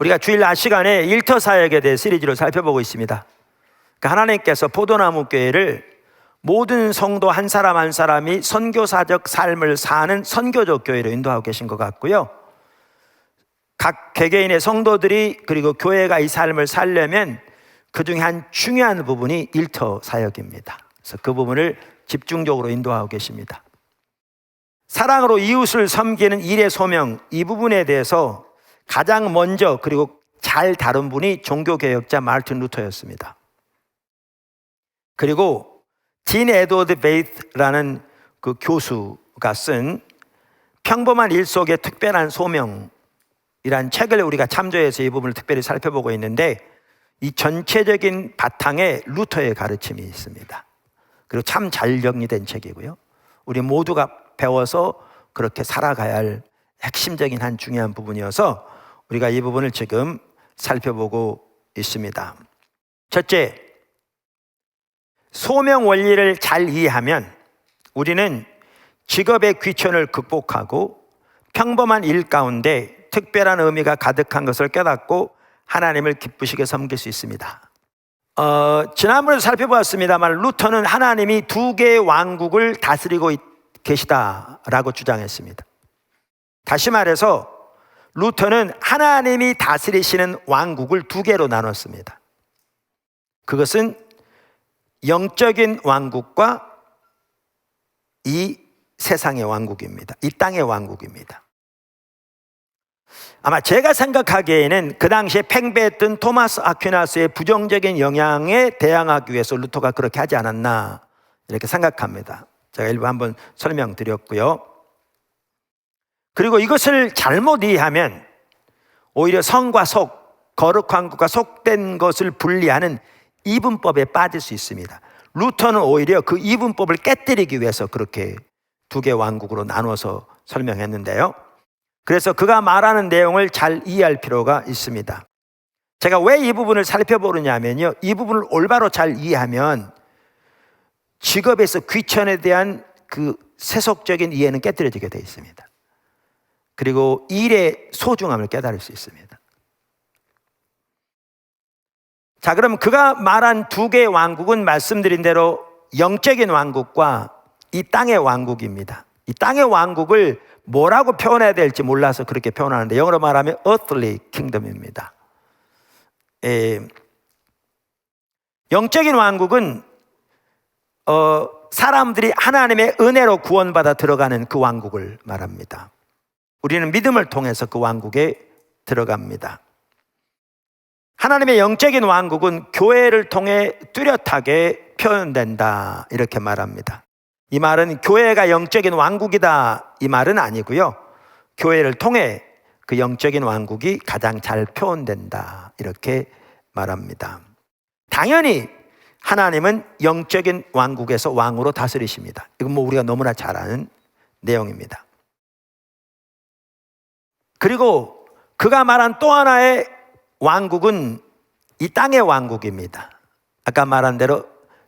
우리가 주일 낮 시간에 일터 사역에 대해 시리즈로 살펴보고 있습니다. 하나님께서 포도나무 교회를 모든 성도 한 사람 한 사람이 선교사적 삶을 사는 선교적 교회로 인도하고 계신 것 같고요. 각 개개인의 성도들이 그리고 교회가 이 삶을 살려면 그 중에 한 중요한 부분이 일터 사역입니다. 그래서 그 부분을 집중적으로 인도하고 계십니다. 사랑으로 이웃을 섬기는 일의 소명, 이 부분에 대해서 가장 먼저 그리고 잘 다룬 분이 종교개혁자 마르틴 루터였습니다. 그리고 진 에드워드 베이트라는 그 교수가 쓴 평범한 일 속의 특별한 소명이란 책을 우리가 참조해서 이 부분을 특별히 살펴보고 있는데, 이 전체적인 바탕에 루터의 가르침이 있습니다. 그리고 참 잘 정리된 책이고요. 우리 모두가 배워서 그렇게 살아가야 할 핵심적인 한 중요한 부분이어서 우리가 이 부분을 지금 살펴보고 있습니다. 첫째, 소명 원리를 잘 이해하면 우리는 직업의 귀천을 극복하고 평범한 일 가운데 특별한 의미가 가득한 것을 깨닫고 하나님을 기쁘시게 섬길 수 있습니다. 지난번에도 살펴보았습니다만 루터는 하나님이 두 개의 왕국을 다스리고 계시다라고 주장했습니다. 다시 말해서 루터는 하나님이 다스리시는 왕국을 두 개로 나눴습니다. 그것은 영적인 왕국과 이 세상의 왕국입니다. 이 땅의 왕국입니다. 아마 제가 생각하기에는 그 당시에 팽배했던 토마스 아퀴나스의 부정적인 영향에 대항하기 위해서 루터가 그렇게 하지 않았나 이렇게 생각합니다. 제가 일부 한번 설명드렸고요. 그리고 이것을 잘못 이해하면 오히려 성과 속, 거룩한 것과 속된 것을 분리하는 이분법에 빠질 수 있습니다. 루터는 오히려 그 이분법을 깨뜨리기 위해서 그렇게 두 개의 왕국으로 나눠서 설명했는데요. 그래서 그가 말하는 내용을 잘 이해할 필요가 있습니다. 제가 왜 이 부분을 살펴보느냐면요, 이 부분을 올바로 잘 이해하면 직업에서 귀천에 대한 그 세속적인 이해는 깨뜨려지게 되어 있습니다. 그리고 일의 소중함을 깨달을 수 있습니다. 자, 그럼 그가 말한 두 개의 왕국은 말씀드린 대로 영적인 왕국과 이 땅의 왕국입니다. 이 땅의 왕국을 뭐라고 표현해야 될지 몰라서 그렇게 표현하는데, 영어로 말하면 earthly kingdom입니다. 영적인 왕국은 사람들이 하나님의 은혜로 구원받아 들어가는 그 왕국을 말합니다. 우리는 믿음을 통해서 그 왕국에 들어갑니다. 하나님의 영적인 왕국은 교회를 통해 뚜렷하게 표현된다 이렇게 말합니다. 이 말은 교회가 영적인 왕국이다 이 말은 아니고요, 교회를 통해 그 영적인 왕국이 가장 잘 표현된다 이렇게 말합니다. 당연히 하나님은 영적인 왕국에서 왕으로 다스리십니다. 이건 뭐 우리가 너무나 잘 아는 내용입니다. 그리고 그가 말한 또 하나의 왕국은 이 땅의 왕국입니다. 아까 말한 대로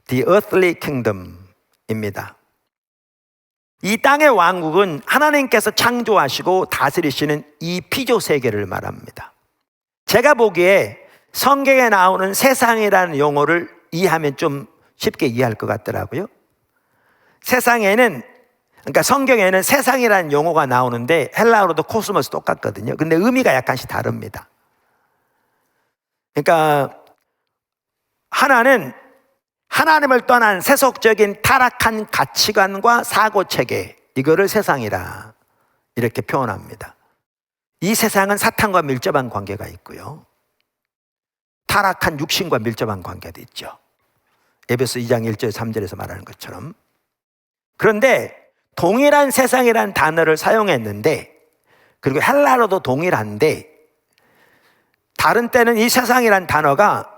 The Earthly Kingdom입니다. 이 땅의 왕국은 하나님께서 창조하시고 다스리시는 이 피조 세계를 말합니다. 제가 보기에 성경에 나오는 세상이라는 용어를 이해하면 좀 쉽게 이해할 것 같더라고요. 세상에는, 그러니까 성경에는 세상이라는 용어가 나오는데 헬라어로도 코스모스 똑같거든요. 근데 의미가 약간씩 다릅니다. 그러니까 하나는 하나님을 떠난 세속적인 타락한 가치관과 사고체계, 이거를 세상이라 이렇게 표현합니다. 이 세상은 사탄과 밀접한 관계가 있고요, 타락한 육신과 밀접한 관계도 있죠. 에베소 2장 1절 3절에서 말하는 것처럼. 그런데 동일한 세상이라는 단어를 사용했는데, 그리고 헬라어도 동일한데 다른 때는 이 세상이란 단어가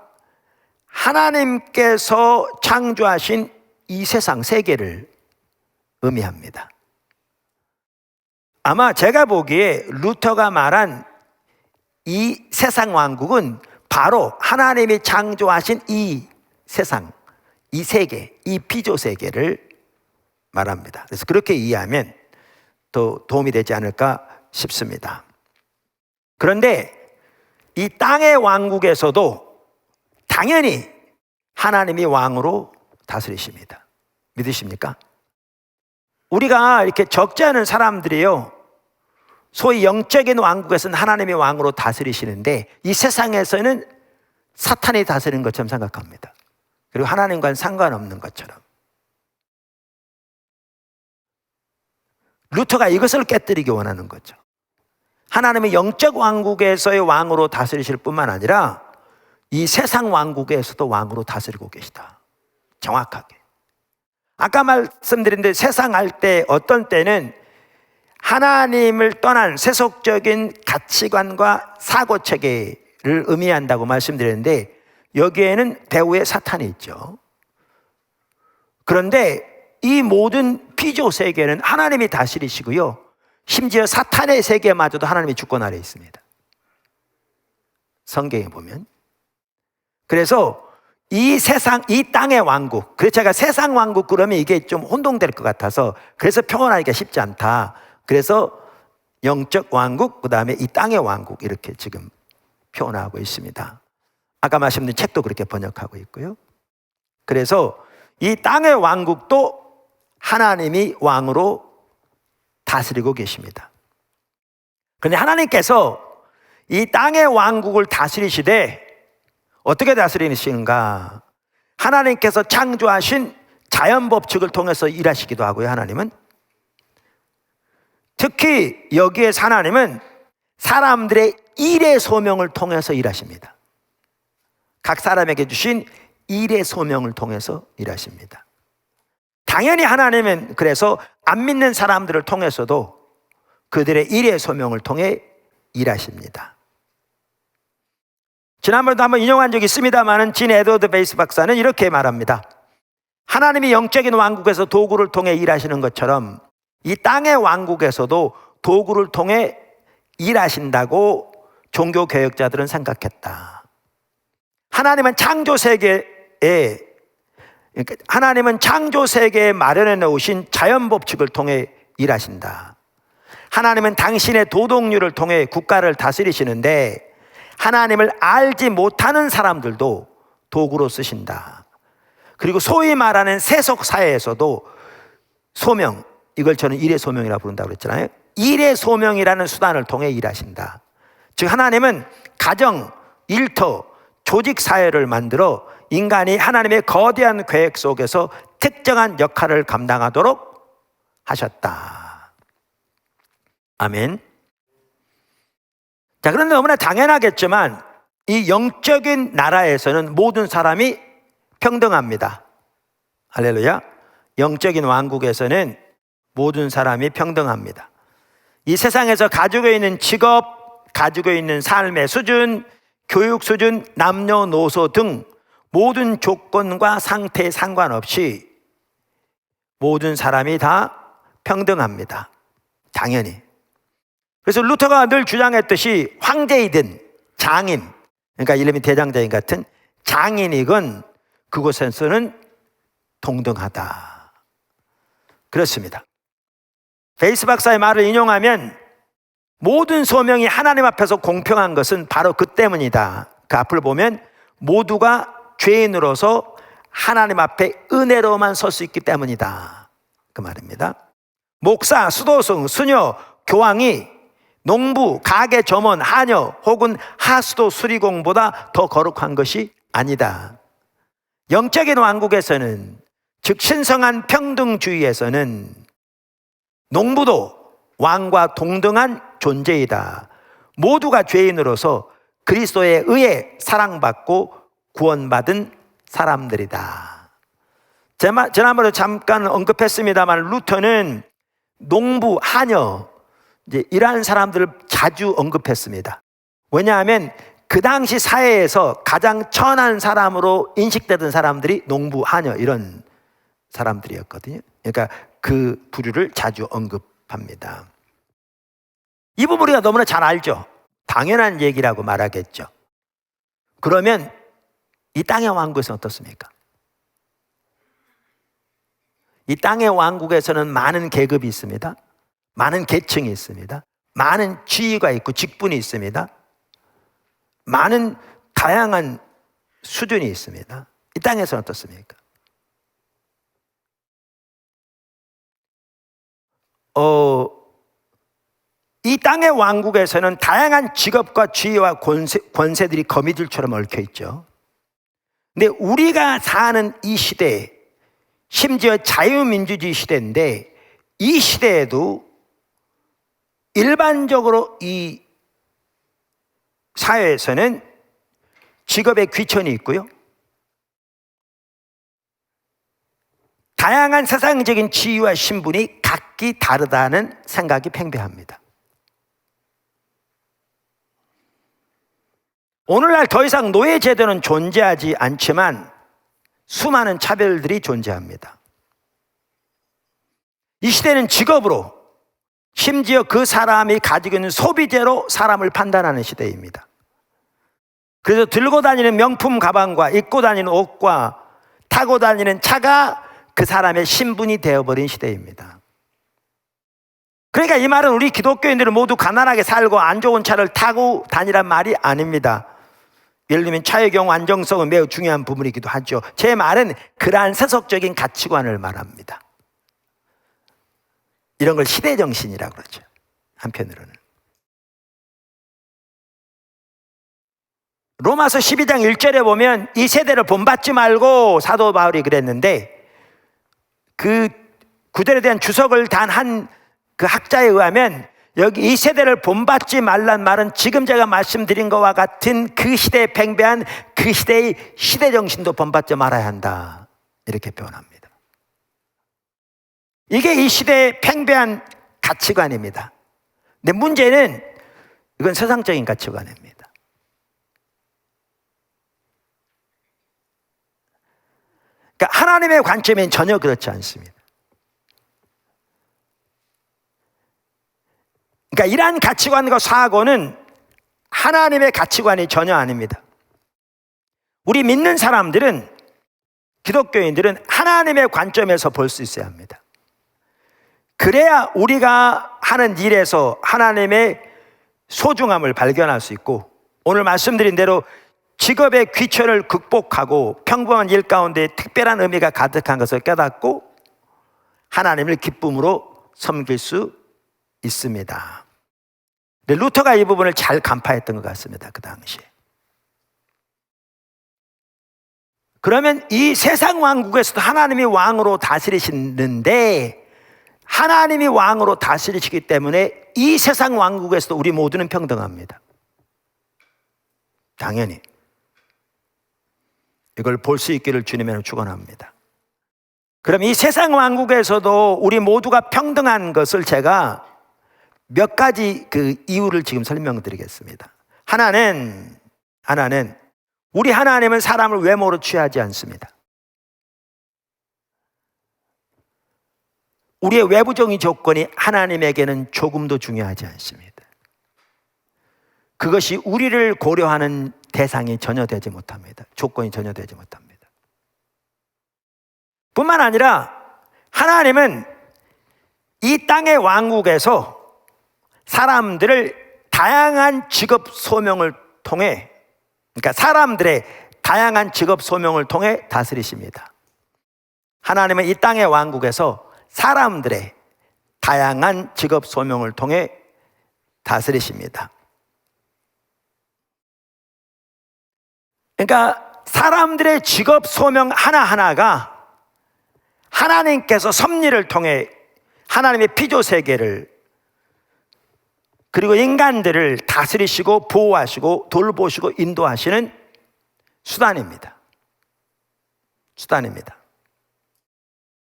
하나님께서 창조하신 이 세상 세계를 의미합니다. 아마 제가 보기에 루터가 말한 이 세상 왕국은 바로 하나님이 창조하신 이 세상, 이 세계, 이 피조 세계를 말합니다. 그래서 그렇게 이해하면 더 도움이 되지 않을까 싶습니다. 그런데 이 땅의 왕국에서도 당연히 하나님이 왕으로 다스리십니다. 믿으십니까? 우리가 이렇게 적지 않은 사람들이요, 소위 영적인 왕국에서는 하나님이 왕으로 다스리시는데 이 세상에서는 사탄이 다스리는 것처럼 생각합니다. 그리고 하나님과는 상관없는 것처럼. 루터가 이것을 깨뜨리기 원하는 거죠. 하나님의 영적 왕국에서의 왕으로 다스리실 뿐만 아니라 이 세상 왕국에서도 왕으로 다스리고 계시다. 정확하게. 아까 말씀드린 대로 세상 할 때 어떤 때는 하나님을 떠난 세속적인 가치관과 사고체계를 의미한다고 말씀드렸는데 여기에는 배후에 사탄이 있죠. 그런데 이 모든 피조 세계는 하나님이 다스리시고요, 심지어 사탄의 세계마저도 하나님의 주권 아래에 있습니다. 성경에 보면. 그래서 이 세상, 이 땅의 왕국, 그래서 제가 세상 왕국 그러면 이게 좀 혼동될 것 같아서 그래서 표현하기가 쉽지 않다. 그래서 영적 왕국, 그 다음에 이 땅의 왕국 이렇게 지금 표현하고 있습니다. 아까 말씀드린 책도 그렇게 번역하고 있고요. 그래서 이 땅의 왕국도 하나님이 왕으로 다스리고 계십니다. 그런데 하나님께서 이 땅의 왕국을 다스리시되 어떻게 다스리시는가? 하나님께서 창조하신 자연 법칙을 통해서 일하시기도 하고요. 하나님은 특히 여기에서 하나님은 사람들의 일의 소명을 통해서 일하십니다. 각 사람에게 주신 일의 소명을 통해서 일하십니다. 당연히 하나님은 그래서 안 믿는 사람들을 통해서도 그들의 일의 소명을 통해 일하십니다. 지난번에도 한번 인용한 적이 있습니다만 진 에드워드 베이스 박사는 이렇게 말합니다. 하나님이 영적인 왕국에서 도구를 통해 일하시는 것처럼 이 땅의 왕국에서도 도구를 통해 일하신다고 종교 개혁자들은 생각했다. 하나님은 창조 세계에 마련해 놓으신 자연 법칙을 통해 일하신다. 하나님은 당신의 도덕률을 통해 국가를 다스리시는데 하나님을 알지 못하는 사람들도 도구로 쓰신다. 그리고 소위 말하는 세속 사회에서도 소명, 이걸 저는 일의 소명이라고 부른다고 그랬잖아요. 일의 소명이라는 수단을 통해 일하신다. 즉 하나님은 가정, 일터, 조직 사회를 만들어 인간이 하나님의 거대한 계획 속에서 특정한 역할을 감당하도록 하셨다. 아멘. 자, 그런데 너무나 당연하겠지만 이 영적인 나라에서는 모든 사람이 평등합니다. 할렐루야. 영적인 왕국에서는 모든 사람이 평등합니다. 이 세상에서 가지고 있는 직업, 가지고 있는 삶의 수준, 교육 수준, 남녀노소 등 모든 조건과 상태에 상관없이 모든 사람이 다 평등합니다. 당연히. 그래서 루터가 늘 주장했듯이 황제이든 장인, 그러니까 이름이 대장장인 같은 장인이건 그곳에서는 동등하다. 그렇습니다. 베이스 박사의 말을 인용하면 모든 소명이 하나님 앞에서 공평한 것은 바로 그 때문이다. 그 앞을 보면 모두가 죄인으로서 하나님 앞에 은혜로만 설 수 있기 때문이다. 그 말입니다. 목사, 수도승, 수녀, 교황이 농부, 가게 점원, 하녀 혹은 하수도 수리공보다 더 거룩한 것이 아니다. 영적인 왕국에서는, 즉 신성한 평등주의에서는 농부도 왕과 동등한 존재이다. 모두가 죄인으로서 그리스도에 의해 사랑받고 구원받은 사람들이다. 지난번에 잠깐 언급했습니다만 루터는 농부, 하녀 이제 이러한 사람들을 자주 언급했습니다. 왜냐하면 그 당시 사회에서 가장 천한 사람으로 인식되던 사람들이 농부, 하녀 이런 사람들이었거든요. 그러니까 그 부류를 자주 언급합니다. 이 부분 우리가 너무나 잘 알죠. 당연한 얘기라고 말하겠죠. 그러면 이 땅의 왕국에서는 어떻습니까? 이 땅의 왕국에서는 많은 계급이 있습니다. 많은 계층이 있습니다. 많은 지위가 있고 직분이 있습니다. 많은 다양한 수준이 있습니다. 이 땅에서는 어떻습니까? 이 땅의 왕국에서는 다양한 직업과 지위와 권세들이 거미줄처럼 얽혀 있죠. 근데 우리가 사는 이 시대에, 심지어 자유민주주의 시대인데 이 시대에도 일반적으로 이 사회에서는 직업의 귀천이 있고요, 다양한 세상적인 지위와 신분이 각기 다르다는 생각이 팽배합니다. 오늘날 더 이상 노예 제도는 존재하지 않지만 수많은 차별들이 존재합니다. 이 시대는 직업으로, 심지어 그 사람이 가지고 있는 소비재로 사람을 판단하는 시대입니다. 그래서 들고 다니는 명품 가방과 입고 다니는 옷과 타고 다니는 차가 그 사람의 신분이 되어버린 시대입니다. 그러니까 이 말은 우리 기독교인들은 모두 가난하게 살고 안 좋은 차를 타고 다니란 말이 아닙니다. 예를 들면 차의 경우 안정성은 매우 중요한 부분이기도 하죠. 제 말은 그러한 세속적인 가치관을 말합니다. 이런 걸 시대정신이라고 그러죠, 한편으로는. 로마서 12장 1절에 보면 이 세대를 본받지 말고, 사도 바울이 그랬는데 그 구절에 대한 주석을 단 한 그 학자에 의하면 여기 이 세대를 본받지 말란 말은 지금 제가 말씀드린 것과 같은 그 시대에 팽배한 그 시대의 시대정신도 본받지 말아야 한다, 이렇게 표현합니다. 이게 이 시대의 팽배한 가치관입니다. 근데 문제는 이건 세상적인 가치관입니다. 그러니까 하나님의 관점엔 전혀 그렇지 않습니다. 그러니까 이러한 가치관과 사고는 하나님의 가치관이 전혀 아닙니다. 우리 믿는 사람들은, 기독교인들은 하나님의 관점에서 볼 수 있어야 합니다. 그래야 우리가 하는 일에서 하나님의 소중함을 발견할 수 있고, 오늘 말씀드린 대로 직업의 귀천을 극복하고 평범한 일 가운데 특별한 의미가 가득한 것을 깨닫고 하나님을 기쁨으로 섬길 수 있습니다. 루터가 이 부분을 잘 간파했던 것 같습니다, 그 당시에. 그러면 이 세상 왕국에서도 하나님이 왕으로 다스리시는데, 하나님이 왕으로 다스리시기 때문에 이 세상 왕국에서도 우리 모두는 평등합니다. 당연히 이걸 볼 수 있기를 주님으로 축원합니다. 그럼 이 세상 왕국에서도 우리 모두가 평등한 것을 제가 몇 가지 그 이유를 지금 설명드리겠습니다. 하나는 우리 하나님은 사람을 외모로 취하지 않습니다. 우리의 외부적인 조건이 하나님에게는 조금도 중요하지 않습니다. 그것이 우리를 고려하는 대상이 전혀 되지 못합니다. 조건이 전혀 되지 못합니다. 뿐만 아니라 하나님은 이 땅의 왕국에서 사람들을 다양한 직업 소명을 통해, 그러니까 사람들의 다양한 직업 소명을 통해 다스리십니다. 하나님은 이 땅의 왕국에서 사람들의 다양한 직업 소명을 통해 다스리십니다. 그러니까 사람들의 직업 소명 하나하나가 하나님께서 섭리를 통해 하나님의 피조 세계를, 그리고 인간들을 다스리시고 보호하시고 돌보시고 인도하시는 수단입니다.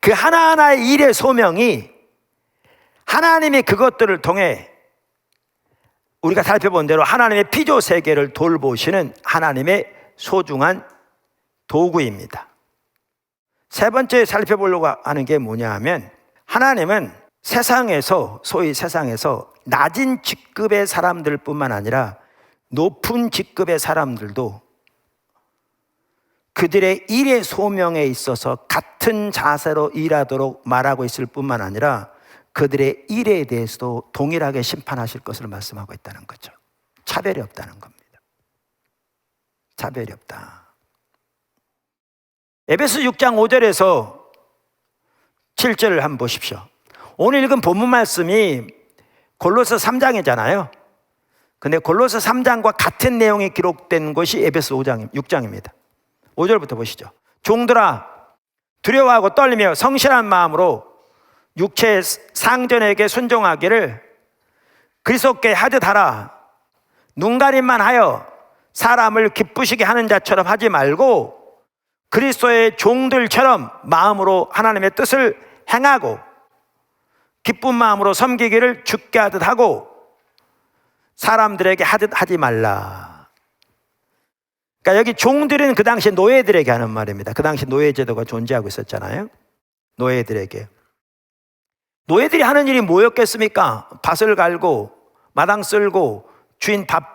그 하나하나의 일의 소명이 하나님이 그것들을 통해 우리가 살펴본 대로 하나님의 피조 세계를 돌보시는 하나님의 소중한 도구입니다. 세 번째 살펴보려고 하는 게 뭐냐 하면, 하나님은 세상에서, 소위 세상에서 낮은 직급의 사람들 뿐만 아니라 높은 직급의 사람들도 그들의 일의 소명에 있어서 같은 자세로 일하도록 말하고 있을 뿐만 아니라 그들의 일에 대해서도 동일하게 심판하실 것을 말씀하고 있다는 거죠. 차별이 없다는 겁니다. 차별이 없다. 에베소 6장 5절에서 7절을 한번 보십시오. 오늘 읽은 본문 말씀이 골로새 3장이잖아요. 근데 골로새 3장과 같은 내용이 기록된 것이 에베소 6장입니다. 5절부터 보시죠. 종들아, 두려워하고 떨리며 성실한 마음으로 육체의 상전에게 순종하기를 그리스도께 하듯 하라. 눈가림만 하여 사람을 기쁘시게 하는 자처럼 하지 말고 그리스도의 종들처럼 마음으로 하나님의 뜻을 행하고 기쁜 마음으로 섬기기를 주께 하듯 하고 사람들에게 하듯 하지 말라. 그러니까 여기 종들은 그 당시 노예들에게 하는 말입니다. 그 당시 노예제도가 존재하고 있었잖아요. 노예들에게. 노예들이 하는 일이 뭐였겠습니까? 밭을 갈고 마당 쓸고 주인 밥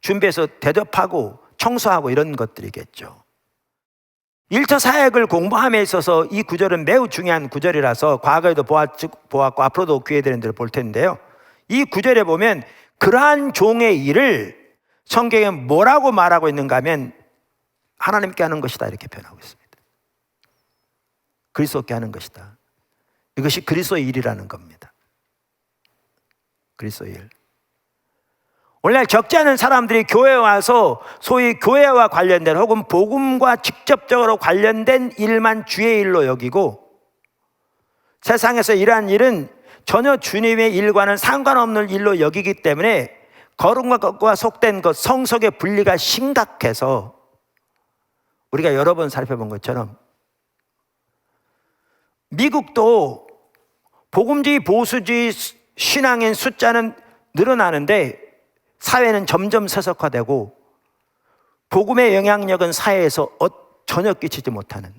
준비해서 대접하고 청소하고 이런 것들이겠죠. 일터 사역을 공부함에 있어서 이 구절은 매우 중요한 구절이라서 과거에도 보았고 앞으로도 기회 되는 대로 볼 텐데요. 이 구절에 보면 그러한 종의 일을 성경에 뭐라고 말하고 있는가 하면 하나님께 하는 것이다 이렇게 표현하고 있습니다. 그리스도께 하는 것이다. 이것이 그리스도의 일이라는 겁니다. 그리스도의 일. 오늘날 적지 않은 사람들이 교회에 와서 소위 교회와 관련된 혹은 복음과 직접적으로 관련된 일만 주의 일로 여기고 세상에서 일한 일은 전혀 주님의 일과는 상관없는 일로 여기기 때문에 거룩한 것과 속된 것, 성속의 분리가 심각해서 우리가 여러 번 살펴본 것처럼 미국도 복음주의, 보수주의 신앙인 숫자는 늘어나는데 사회는 점점 세속화되고 복음의 영향력은 사회에서 전혀 끼치지 못하는,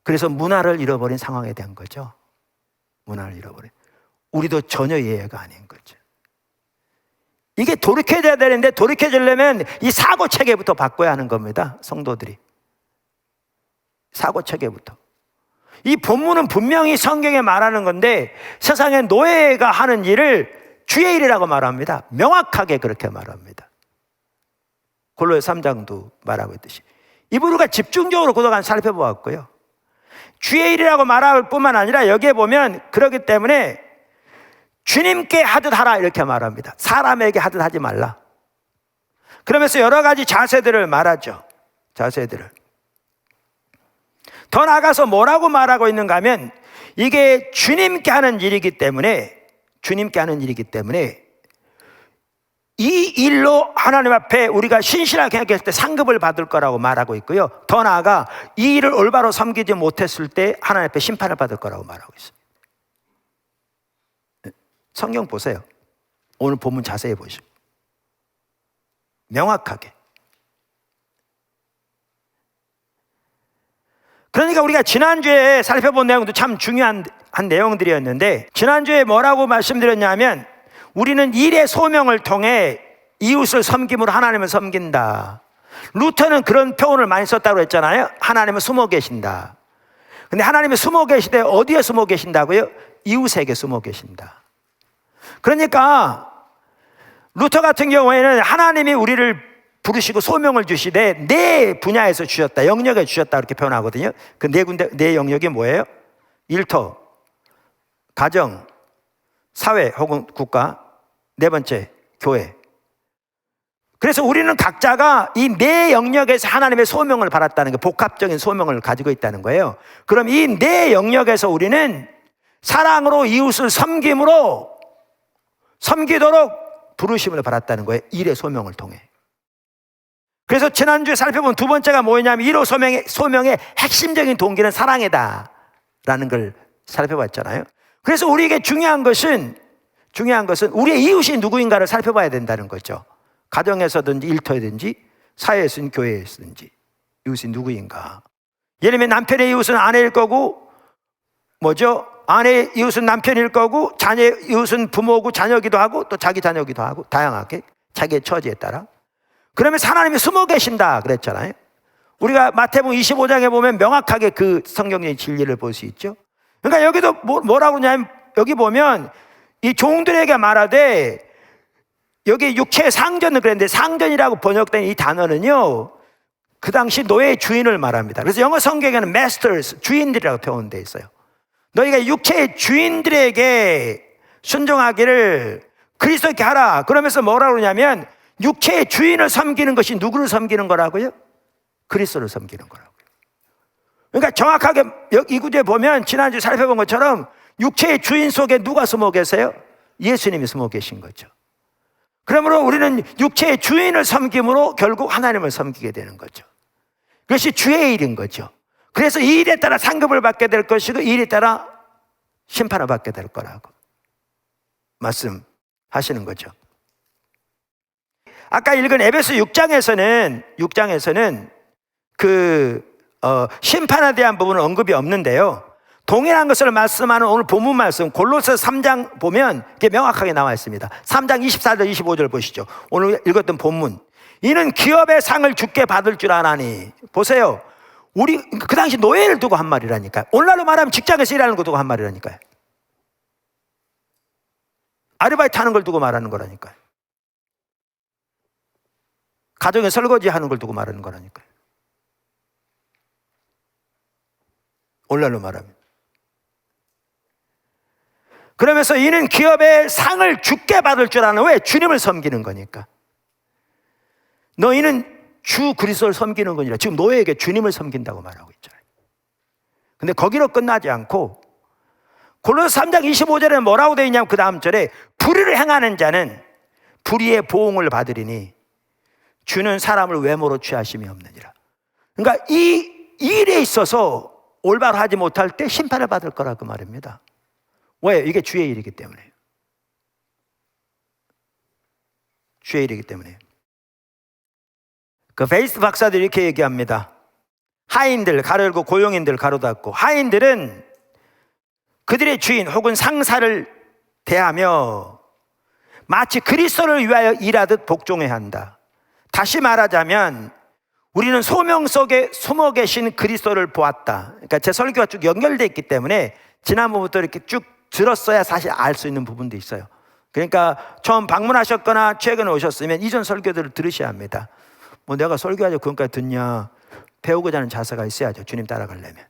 그래서 문화를 잃어버린 상황에 대한 거죠. 문화를 잃어버린. 우리도 전혀 예외가 아닌 거죠. 이게 돌이켜져야 되는데 돌이켜지려면 이 사고체계부터 바꿔야 하는 겁니다. 성도들이. 사고체계부터. 이 본문은 분명히 성경에 말하는 건데 세상의 노예가 하는 일을 주의 일이라고 말합니다. 명확하게 그렇게 말합니다. 골로새 3장도 말하고 있듯이. 이 부분을 집중적으로 그동안 살펴보았고요. 주의 일이라고 말할 뿐만 아니라 여기에 보면 그렇기 때문에 주님께 하듯 하라 이렇게 말합니다. 사람에게 하듯 하지 말라. 그러면서 여러 가지 자세들을 말하죠. 자세들을. 더 나아가서 뭐라고 말하고 있는가 하면 이게 주님께 하는 일이기 때문에 이 일로 하나님 앞에 우리가 신실하게 했을 때 상급을 받을 거라고 말하고 있고요. 더 나아가 이 일을 올바로 섬기지 못했을 때 하나님 앞에 심판을 받을 거라고 말하고 있습니다. 성경 보세요. 오늘 본문 자세히 보시고 명확하게. 그러니까 우리가 지난주에 살펴본 내용도 참 중요한 내용들이었는데 지난주에 뭐라고 말씀드렸냐면 우리는 일의 소명을 통해 이웃을 섬김으로 하나님을 섬긴다. 루터는 그런 표현을 많이 썼다고 했잖아요. 하나님은 숨어 계신다. 근데 하나님이 숨어 계시되 어디에 숨어 계신다고요? 이웃에게 숨어 계신다. 그러니까 루터 같은 경우에는 하나님이 우리를 부르시고 소명을 주시되 네 분야에서 주셨다, 영역에 주셨다 이렇게 표현하거든요. 그 네 영역이 뭐예요? 일터, 가정, 사회 혹은 국가, 네 번째 교회. 그래서 우리는 각자가 이 네 영역에서 하나님의 소명을 받았다는 게 복합적인 소명을 가지고 있다는 거예요. 그럼 이 네 영역에서 우리는 사랑으로 이웃을 섬기도록 부르심을 받았다는 거예요. 일의 소명을 통해. 그래서 지난주에 살펴본 두 번째가 뭐냐면 1호 소명의 핵심적인 동기는 사랑이다 라는 걸 살펴봤잖아요. 그래서 우리에게 중요한 것은 우리의 이웃이 누구인가를 살펴봐야 된다는 거죠. 가정에서든지 일터든지 사회에서든지 교회에서든지 이웃이 누구인가. 예를 들면 남편의 이웃은 아내일 거고 아내의 이웃은 남편일 거고 자녀의 이웃은 부모고 자녀기도 하고 또 자기 자녀기도 하고 다양하게 자기의 처지에 따라. 그러면 하나님이 숨어 계신다 그랬잖아요. 우리가 마태복음 25장에 보면 명확하게 그 성경적인 진리를 볼 수 있죠. 그러니까 여기도 뭐라고 그러냐면 여기 보면 이 종들에게 말하되 여기 육체의 상전을 그랬는데 상전이라고 번역된 이 단어는요, 그 당시 노예의 주인을 말합니다. 그래서 영어 성경에는 masters, 주인들이라고 표현되어 있어요. 너희가 육체의 주인들에게 순종하기를 그리스도께 하라. 그러면서 뭐라고 그러냐면 육체의 주인을 섬기는 것이 누구를 섬기는 거라고요? 그리스도를 섬기는 거라고요. 그러니까 정확하게 이 구절에 보면 지난주 살펴본 것처럼 육체의 주인 속에 누가 숨어 계세요? 예수님이 숨어 계신 거죠. 그러므로 우리는 육체의 주인을 섬김으로 결국 하나님을 섬기게 되는 거죠. 그것이 주의 일인 거죠. 그래서 이 일에 따라 상급을 받게 될 것이고 이 일에 따라 심판을 받게 될 거라고 말씀하시는 거죠. 아까 읽은 에베소 6장에서는 심판에 대한 부분은 언급이 없는데요, 동일한 것을 말씀하는 오늘 본문 말씀 골로새 3장 보면 이게 명확하게 나와 있습니다. 3장 24절 25절 보시죠. 오늘 읽었던 본문. 이는 기업의 상을 주께 받을 줄 아나니. 보세요, 우리 그 당시 노예를 두고 한 말이라니까요. 오늘날로 말하면 직장에서 일하는 거 두고 한 말이라니까요. 아르바이트 하는 걸 두고 말하는 거라니까요. 가정에 설거지 하는 걸 두고 말하는 거라니까요. 오늘날로 말하면. 그러면서 이는 기업의 상을 주께 받을 줄 아는, 왜? 주님을 섬기는 거니까. 너희는 주 그리스도를 섬기는 거니라. 지금 노예에게 주님을 섬긴다고 말하고 있잖아요. 근데 거기로 끝나지 않고 골로새 3장 25절에 뭐라고 되어 있냐면 그 다음 절에 불의를 행하는 자는 불의의 보응을 받으리니 주는 사람을 외모로 취하심이 없느니라. 그러니까 이 일에 있어서 올바로 하지 못할 때 심판을 받을 거라 그 말입니다. 왜? 이게 주의 일이기 때문에. 주의 일이기 때문에. 그 베이스 박사들이 이렇게 얘기합니다. 하인들, 가로 열고 고용인들 가로 닫고, 하인들은 그들의 주인 혹은 상사를 대하며 마치 그리스도를 위하여 일하듯 복종해야 한다. 다시 말하자면 우리는 소명 속에 숨어 계신 그리스도를 보았다. 그러니까 제 설교가 쭉 연결되어 있기 때문에 지난번부터 이렇게 쭉 들었어야 사실 알 수 있는 부분도 있어요. 그러니까 처음 방문하셨거나 최근에 오셨으면 이전 설교들을 들으셔야 합니다. 뭐 내가 설교하자 그건까지 듣냐, 배우고자 하는 자세가 있어야죠. 주님 따라가려면.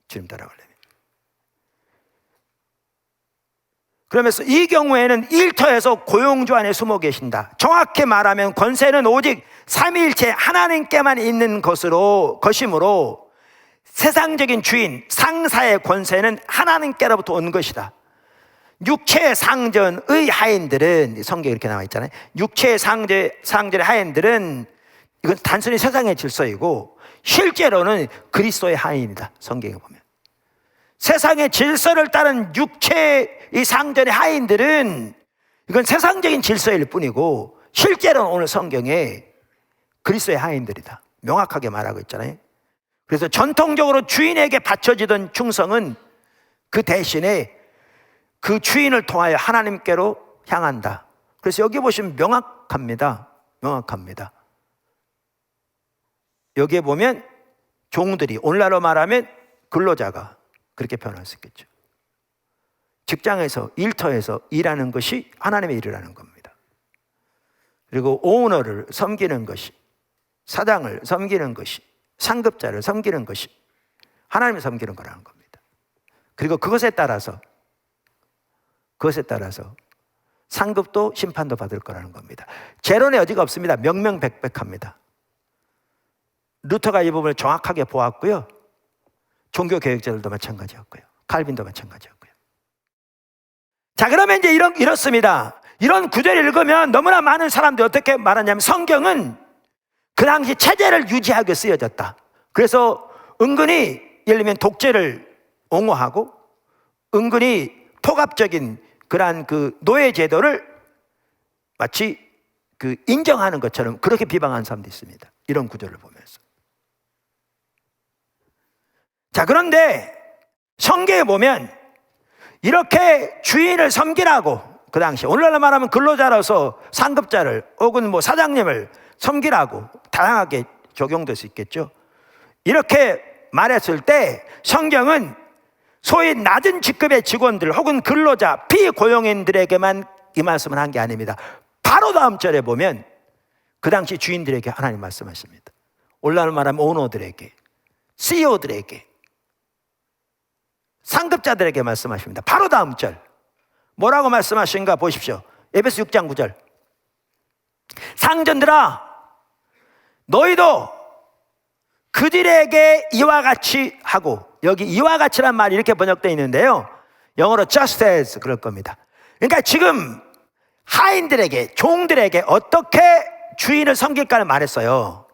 주님 따라가려면. 그러면서 이 경우에는 일터에서 고용주 안에 숨어 계신다. 정확히 말하면 권세는 오직 삼위일체 하나님께만 있는 것이므로 세상적인 주인, 상사의 권세는 하나님께로부터 온 것이다. 육체의 상전의 하인들은, 성경에 이렇게 나와 있잖아요. 육체의 상전의 하인들은 이건 단순히 세상의 질서이고 실제로는 그리스도의 하인이다. 성경에 보면 세상의 질서를 따른 육체의 상전의 하인들은 이건 세상적인 질서일 뿐이고 실제로는 오늘 성경에 그리스도의 하인들이다. 명확하게 말하고 있잖아요. 그래서 전통적으로 주인에게 바쳐지던 충성은 그 대신에 그 주인을 통하여 하나님께로 향한다. 그래서 여기 보시면 명확합니다. 명확합니다. 여기에 보면 종들이, 오늘날로 말하면 근로자가 그렇게 표현할 수 있겠죠. 직장에서, 일터에서 일하는 것이 하나님의 일이라는 겁니다. 그리고 오너를 섬기는 것이, 사장을 섬기는 것이, 상급자를 섬기는 것이 하나님을 섬기는 거라는 겁니다. 그리고 그것에 따라서 상급도 심판도 받을 거라는 겁니다. 재론의 여지가 없습니다. 명명백백합니다. 루터가 이 부분을 정확하게 보았고요. 종교개혁자들도 마찬가지였고요. 칼빈도 마찬가지였고요. 자, 그러면 이제 이렇습니다. 이런 구절을 읽으면 너무나 많은 사람들이 어떻게 말하냐면 성경은 그 당시 체제를 유지하기 위해 쓰여졌다. 그래서 은근히 예를 들면 독재를 옹호하고 은근히 폭압적인 그러한 그 노예 제도를 마치 그 인정하는 것처럼 그렇게 비방하는 사람도 있습니다. 이런 구절을 보면서. 자, 그런데 성경에 보면 이렇게 주인을 섬기라고, 그 당시 오늘날로 말하면 근로자로서 상급자를 혹은 뭐 사장님을 섬기라고 다양하게 적용될 수 있겠죠. 이렇게 말했을 때 성경은 소위 낮은 직급의 직원들 혹은 근로자, 비고용인들에게만 이 말씀을 한 게 아닙니다. 바로 다음 절에 보면 그 당시 주인들에게 하나님 말씀하십니다. 오늘날 말하면 오너들에게, CEO들에게, 상급자들에게 말씀하십니다. 바로 다음 절 뭐라고 말씀하신가 보십시오. 에베소 6장 9절. 상전들아, 너희도 그들에게 이와 같이 하고, 여기 이와 같이란 말이 이렇게 번역되어 있는데요, 영어로 just as 그럴 겁니다. 그러니까 지금 하인들에게, 종들에게 어떻게 주인을 섬길까를 말했어요.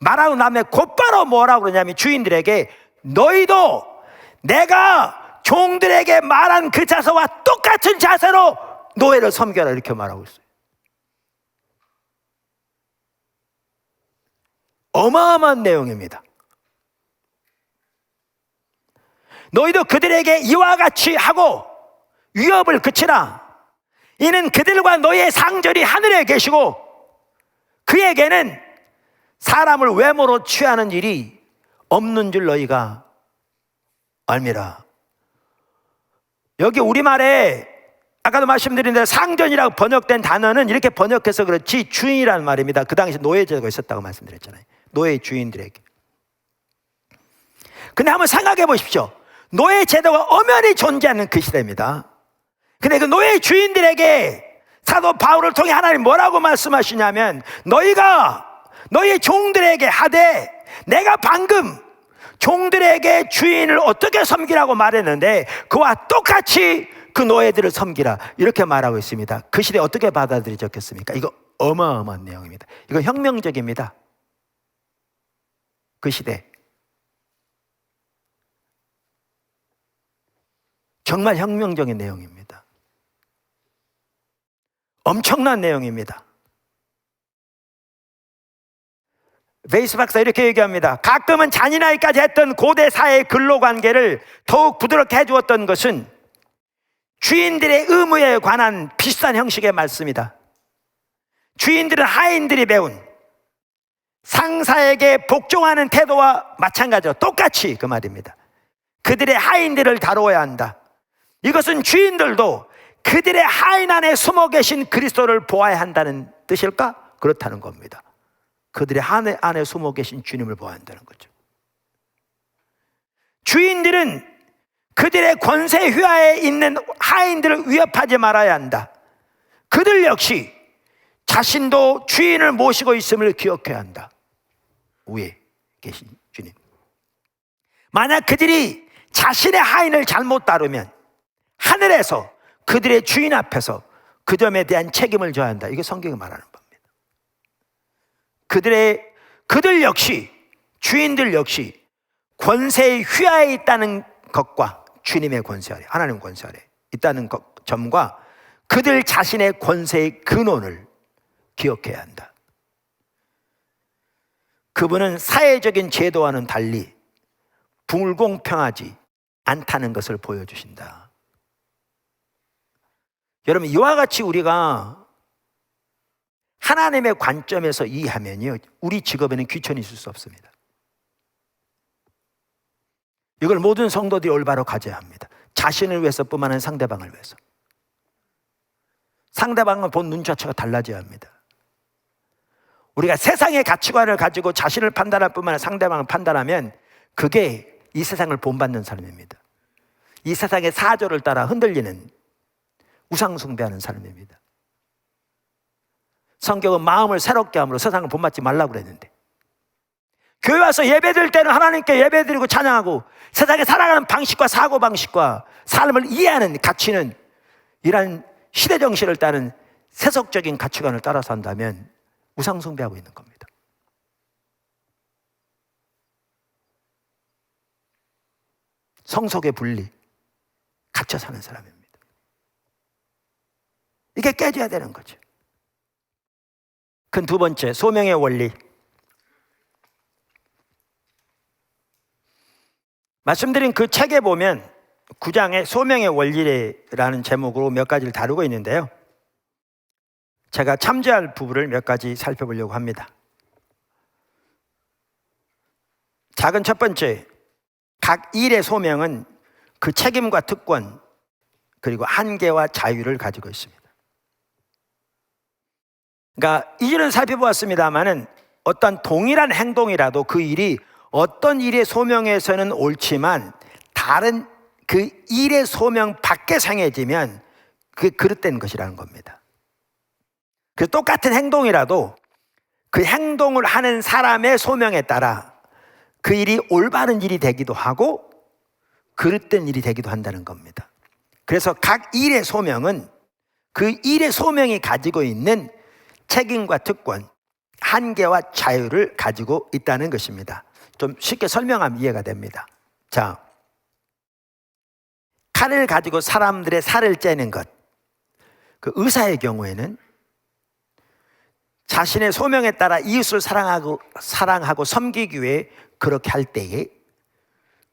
말하고 나면 곧바로 뭐라고 그러냐면 주인들에게 너희도 내가 종들에게 말한 그 자세와 똑같은 자세로 노예를 섬겨라, 이렇게 말하고 있어요. 어마어마한 내용입니다. 너희도 그들에게 이와 같이 하고 위협을 그치라. 이는 그들과 너희의 상전이 하늘에 계시고 그에게는 사람을 외모로 취하는 일이 없는 줄 너희가 알미라. 여기 우리말에 아까도 말씀드린 대로 상전이라고 번역된 단어는 이렇게 번역해서 그렇지 주인이라는 말입니다. 그 당시 노예제도가 있었다고 말씀드렸잖아요. 노예 주인들에게. 근데 한번 생각해 보십시오. 노예 제도가 엄연히 존재하는 그 시대입니다. 근데 그 노예 주인들에게 사도 바울을 통해 하나님 뭐라고 말씀하시냐면 너희가 너희 종들에게 하되 내가 방금 종들에게 주인을 어떻게 섬기라고 말했는데 그와 똑같이 그 노예들을 섬기라, 이렇게 말하고 있습니다. 그 시대에 어떻게 받아들여졌겠습니까? 이거 어마어마한 내용입니다. 이거 혁명적입니다. 그 시대 정말 혁명적인 내용입니다. 엄청난 내용입니다. 베이스 박사 이렇게 얘기합니다. 가끔은 잔인하기까지 했던 고대 사회의 근로관계를 더욱 부드럽게 해주었던 것은 주인들의 의무에 관한 비슷한 형식의 말씀이다. 주인들은 하인들이 배운 상사에게 복종하는 태도와 마찬가지로 똑같이 그 말입니다. 그들의 하인들을 다루어야 한다. 이것은 주인들도 그들의 하인 안에 숨어 계신 그리스도를 보아야 한다는 뜻일까? 그렇다는 겁니다. 그들의 하인 안에 숨어 계신 주님을 보아야 한다는 거죠. 주인들은 그들의 권세 휘하에 있는 하인들을 위협하지 말아야 한다. 그들 역시 자신도 주인을 모시고 있음을 기억해야 한다. 위에 계신 주님. 만약 그들이 자신의 하인을 잘못 다루면 하늘에서 그들의 주인 앞에서 그 점에 대한 책임을 져야 한다. 이게 성경이 말하는 겁니다. 그들 역시, 주인들 역시 권세의 휘하에 있다는 것과 주님의 권세 아래, 하나님 권세 아래 있다는 점과 그들 자신의 권세의 근원을 기억해야 한다. 그분은 사회적인 제도와는 달리 불공평하지 않다는 것을 보여주신다. 여러분, 이와 같이 우리가 하나님의 관점에서 이해하면요, 우리 직업에는 귀천이 있을 수 없습니다. 이걸 모든 성도들이 올바로 가져야 합니다. 자신을 위해서뿐만 아니라 상대방을 위해서. 상대방을 본 눈 자체가 달라져야 합니다. 우리가 세상의 가치관을 가지고 자신을 판단할 뿐만 아니라 상대방을 판단하면 그게 이 세상을 본받는 사람입니다. 이 세상의 사조를 따라 흔들리는 우상 숭배하는 사람입니다. 성경은 마음을 새롭게 함으로 세상을 본받지 말라고 그랬는데, 교회 와서 예배드릴 때는 하나님께 예배드리고 찬양하고 세상에 살아가는 방식과 사고방식과 삶을 이해하는 가치는 이런 시대정신을 따른 세속적인 가치관을 따라서 한다면 우상 숭배하고 있는 겁니다. 성속의 분리, 갇혀 사는 사람입니다. 이게 깨져야 되는 거죠. 큰 두 번째, 소명의 원리. 말씀드린 그 책에 보면 9장에 소명의 원리라는 제목으로 몇 가지를 다루고 있는데요, 제가 참조할 부분을 몇 가지 살펴보려고 합니다. 작은 첫 번째, 각 일의 소명은 그 책임과 특권 그리고 한계와 자유를 가지고 있습니다. 그러니까 이전에 살펴보았습니다마는 어떤 동일한 행동이라도 그 일이 어떤 일의 소명에서는 옳지만 다른 그 일의 소명 밖에서 행해지면 그게 그릇된 것이라는 겁니다. 그래서 똑같은 행동이라도 그 행동을 하는 사람의 소명에 따라 그 일이 올바른 일이 되기도 하고 그릇된 일이 되기도 한다는 겁니다. 그래서 각 일의 소명은 그 일의 소명이 가지고 있는 책임과 특권, 한계와 자유를 가지고 있다는 것입니다. 좀 쉽게 설명하면 이해가 됩니다. 자, 칼을 가지고 사람들의 살을 째는 것. 그 의사의 경우에는 자신의 소명에 따라 이웃을 사랑하고 섬기기 위해 그렇게 할 때에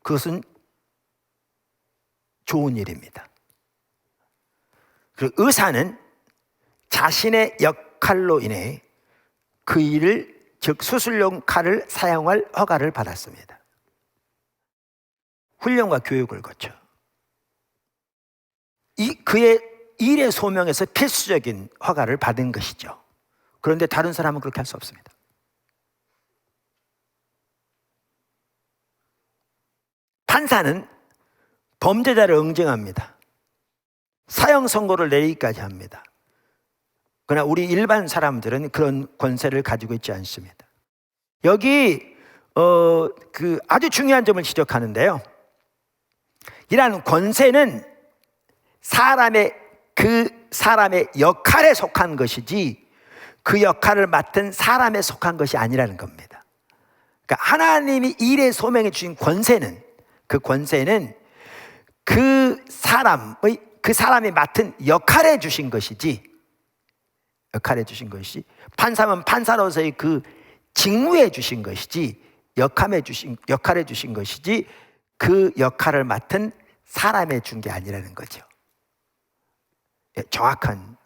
그것은 좋은 일입니다. 그리고 의사는 자신의 역할로 인해 그 일을, 즉 수술용 칼을 사용할 허가를 받았습니다. 훈련과 교육을 거쳐 그의 일의 소명에서 필수적인 허가를 받은 것이죠. 그런데 다른 사람은 그렇게 할 수 없습니다. 판사는 범죄자를 응징합니다. 사형 선고를 내리기까지 합니다. 그러나 우리 일반 사람들은 그런 권세를 가지고 있지 않습니다. 여기 아주 중요한 점을 지적하는데요. 이러한 권세는 그 사람의 역할에 속한 것이지 그 역할을 맡은 사람에 속한 것이 아니라는 겁니다. 그러니까 하나님이 일의 소명에 주신 권세는, 그 권세는 그 사람이 맡은 역할에 주신 것이지, 판사면 판사로서의 그 직무에 주신 것이지, 역할에 주신 것이지 그 역할을 맡은 사람에 준 게 아니라는 거죠. 정확한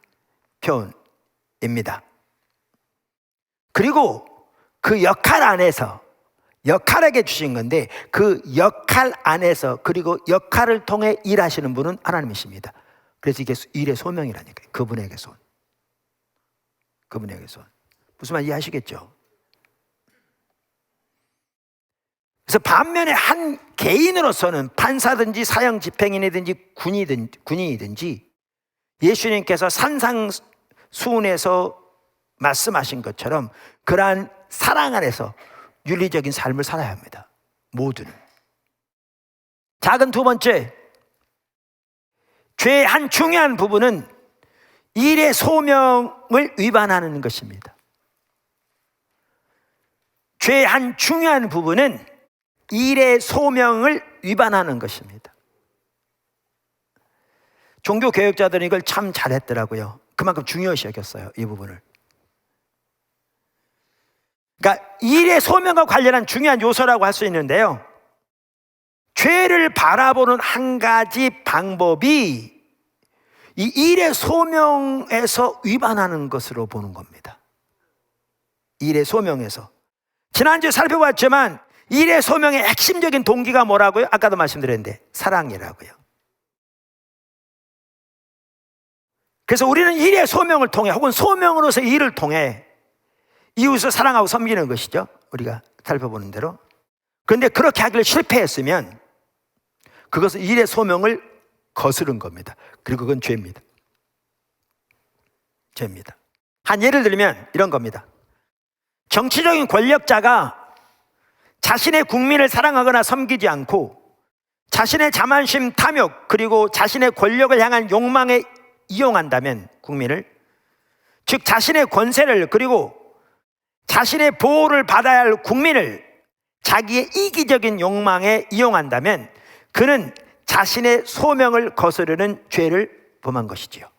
표현입니다. 그리고 그 역할 안에서, 역할에게 주신 건데 그 역할 안에서, 그리고 역할을 통해 일하시는 분은 하나님이십니다. 그래서 이게 일의 소명이라니까요. 그분에게 손. 무슨 말 이해하시겠죠? 그래서 반면에 한 개인으로서는 판사든지 사형 집행인이든지 군인이든지 예수님께서 산상수훈에서 말씀하신 것처럼 그러한 사랑 안에서 윤리적인 삶을 살아야 합니다. 모두는. 작은 두 번째, 죄의 한 중요한 부분은 일의 소명을 위반하는 것입니다. 죄의 한 중요한 부분은 일의 소명을 위반하는 것입니다. 종교개혁자들은 이걸 참 잘했더라고요. 그만큼 중요시 여겼어요, 이 부분을. 그러니까 일의 소명과 관련한 중요한 요소라고 할 수 있는데요, 죄를 바라보는 한 가지 방법이 이 일의 소명에서 위반하는 것으로 보는 겁니다. 일의 소명에서. 지난주에 살펴봤지만 일의 소명의 핵심적인 동기가 뭐라고요? 아까도 말씀드렸는데 사랑이라고요. 그래서 우리는 일의 소명을 통해, 혹은 소명으로서 일을 통해 이웃을 사랑하고 섬기는 것이죠. 우리가 살펴보는 대로. 그런데 그렇게 하기를 실패했으면 그것은 일의 소명을 거스른 겁니다. 그리고 그건 죄입니다. 한 예를 들면 이런 겁니다. 정치적인 권력자가 자신의 국민을 사랑하거나 섬기지 않고 자신의 자만심, 탐욕, 그리고 자신의 권력을 향한 욕망에 이용한다면, 국민을, 즉 자신의 권세를, 그리고 자신의 보호를 받아야 할 국민을 자기의 이기적인 욕망에 이용한다면 그는 자신의 소명을 거스르는 죄를 범한 것이지요.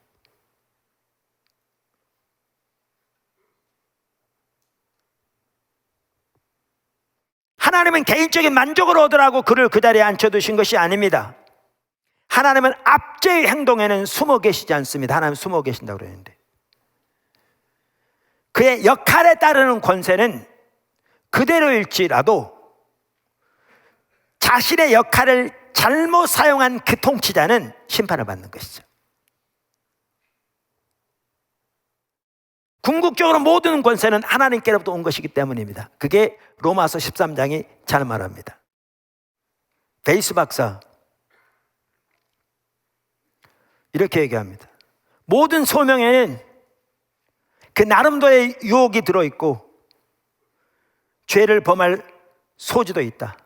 하나님은 개인적인 만족을 얻으라고 그를 그 자리에 앉혀두신 것이 아닙니다. 하나님은 압제의 행동에는 숨어 계시지 않습니다. 하나님은 숨어 계신다고 그랬는데, 그의 역할에 따르는 권세는 그대로일지라도 자신의 역할을 잘못 사용한 그 통치자는 심판을 받는 것이죠. 궁극적으로 모든 권세는 하나님께로부터 온 것이기 때문입니다. 그게 로마서 13장이 잘 말합니다. 베이스 박사 이렇게 얘기합니다. 모든 소명에는 그 나름대로의 유혹이 들어있고 죄를 범할 소지도 있다.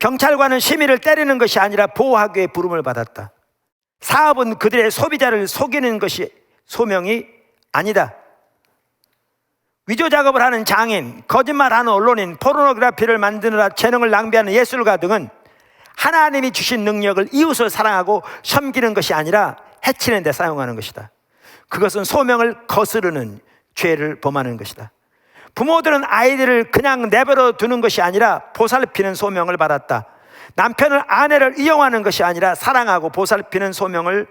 경찰관은 시민을 때리는 것이 아니라 보호하기 위해 부름을 받았다. 사업은 그들의 소비자를 속이는 것이 소명이 아니다. 위조 작업을 하는 장인, 거짓말하는 언론인, 포르노그래피를 만드느라 재능을 낭비하는 예술가 등은 하나님이 주신 능력을 이웃을 사랑하고 섬기는 것이 아니라 해치는 데 사용하는 것이다. 그것은 소명을 거스르는 죄를 범하는 것이다. 부모들은 아이들을 그냥 내버려 두는 것이 아니라 보살피는 소명을 받았다. 남편은 아내를 이용하는 것이 아니라 사랑하고 보살피는 소명을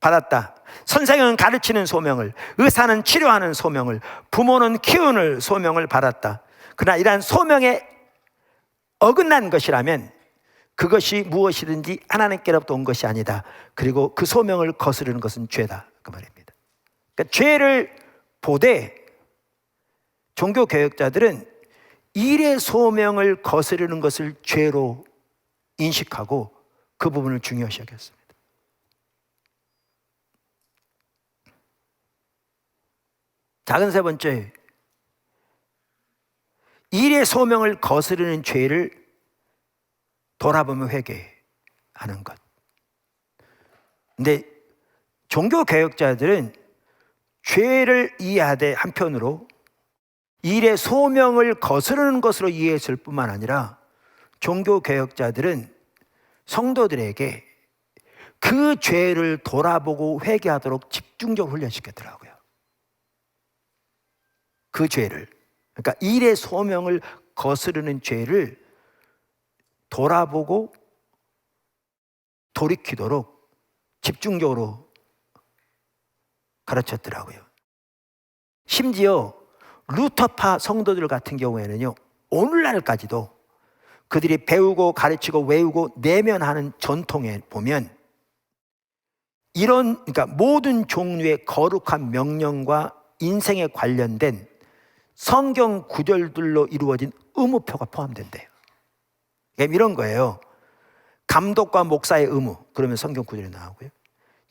받았다. 선생은 가르치는 소명을, 의사는 치료하는 소명을, 부모는 키우는 소명을 받았다. 그러나 이러한 소명에 어긋난 것이라면 그것이 무엇이든지 하나님께로부터 온 것이 아니다. 그리고 그 소명을 거스르는 것은 죄다, 그 말입니다. 그러니까 죄를 보되 종교개혁자들은 일의 소명을 거스르는 것을 죄로 인식하고 그 부분을 중요시 여겼습니다. 작은 세 번째, 일의 소명을 거스르는 죄를 돌아보며 회개하는 것. 근데 종교개혁자들은 죄를 이해하되 한편으로 일의 소명을 거스르는 것으로 이해했을 뿐만 아니라 종교개혁자들은 성도들에게 그 죄를 돌아보고 회개하도록 집중적으로 훈련시켰더라고요. 그 죄를, 그러니까 일의 소명을 거스르는 죄를 돌아보고 돌이키도록 집중적으로 가르쳤더라고요. 심지어 루터파 성도들 같은 경우에는요, 오늘날까지도 그들이 배우고 가르치고 외우고 내면하는 전통에 보면 이런, 그러니까 모든 종류의 거룩한 명령과 인생에 관련된 성경 구절들로 이루어진 의무표가 포함된대요. 이런 거예요. 감독과 목사의 의무, 그러면 성경 구절이 나오고요.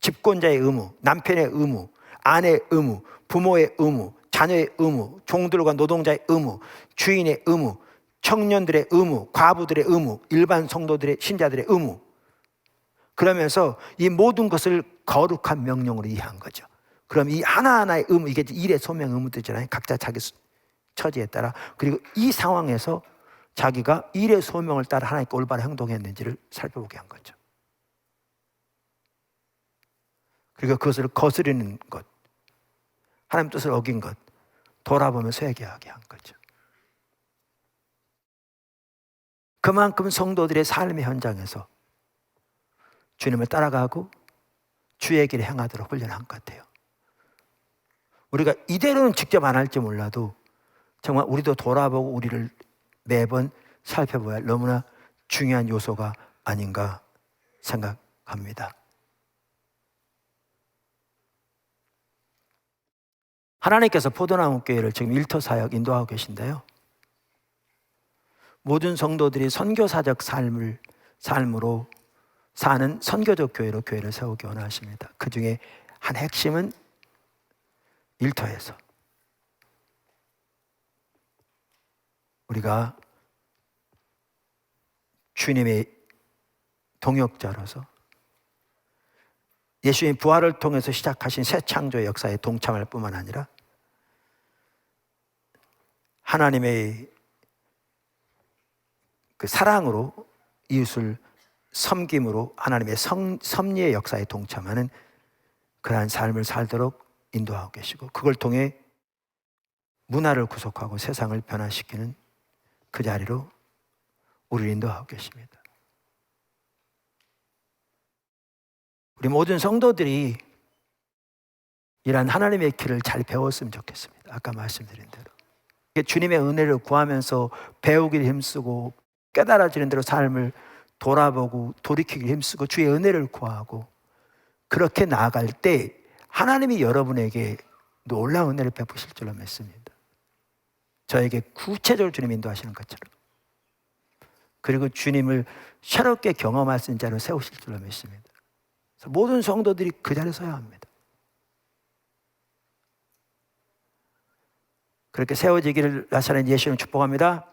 집권자의 의무, 남편의 의무, 아내의 의무, 부모의 의무, 자녀의 의무, 종들과 노동자의 의무, 주인의 의무, 청년들의 의무, 과부들의 의무, 일반 성도들의 신자들의 의무. 그러면서 이 모든 것을 거룩한 명령으로 이해한 거죠. 그럼 이 하나하나의 의무, 이게 일의 소명 의무들이잖아요. 각자 자기 처지에 따라. 그리고 이 상황에서 자기가 일의 소명을 따라 하나님께 올바른 행동했는지를 살펴보게 한 거죠. 그리고 그것을 거스르는 것, 하나님 뜻을 어긴 것, 돌아보면서 회개하게 한 거죠. 그만큼 성도들의 삶의 현장에서 주님을 따라가고 주의 길을 행하도록 훈련한 것 같아요. 우리가 이대로는 직접 안 할지 몰라도 정말 우리도 돌아보고 우리를 매번 살펴봐야 할 너무나 중요한 요소가 아닌가 생각합니다. 하나님께서 포도나무 교회를 지금 일터 사역 인도하고 계신데요, 모든 성도들이 선교사적 삶으로 사는 선교적 교회로 교회를 세우기 원하십니다. 그 중에 한 핵심은 일터에서 우리가 주님의 동역자로서 예수님 부활을 통해서 시작하신 새 창조의 역사에 동참할 뿐만 아니라 하나님의 그 사랑으로 이웃을 섬김으로 하나님의 섭리의 역사에 동참하는 그러한 삶을 살도록 인도하고 계시고, 그걸 통해 문화를 구속하고 세상을 변화시키는 그 자리로 우리를 인도하고 계십니다. 우리 모든 성도들이 이러한 하나님의 길을 잘 배웠으면 좋겠습니다. 아까 말씀드린 대로 주님의 은혜를 구하면서 배우기를 힘쓰고 깨달아지는 대로 삶을 돌아보고 돌이키기를 힘쓰고 주의 은혜를 구하고 그렇게 나아갈 때 하나님이 여러분에게 놀라운 은혜를 베푸실 줄로 믿습니다. 저에게 구체적으로 주님 인도하시는 것처럼. 그리고 주님을 새롭게 경험할 수 있는 자로 세우실 줄로 믿습니다. 그래서 모든 성도들이 그 자리에 서야 합니다. 그렇게 세워지기를 나사렛 예수님 축복합니다.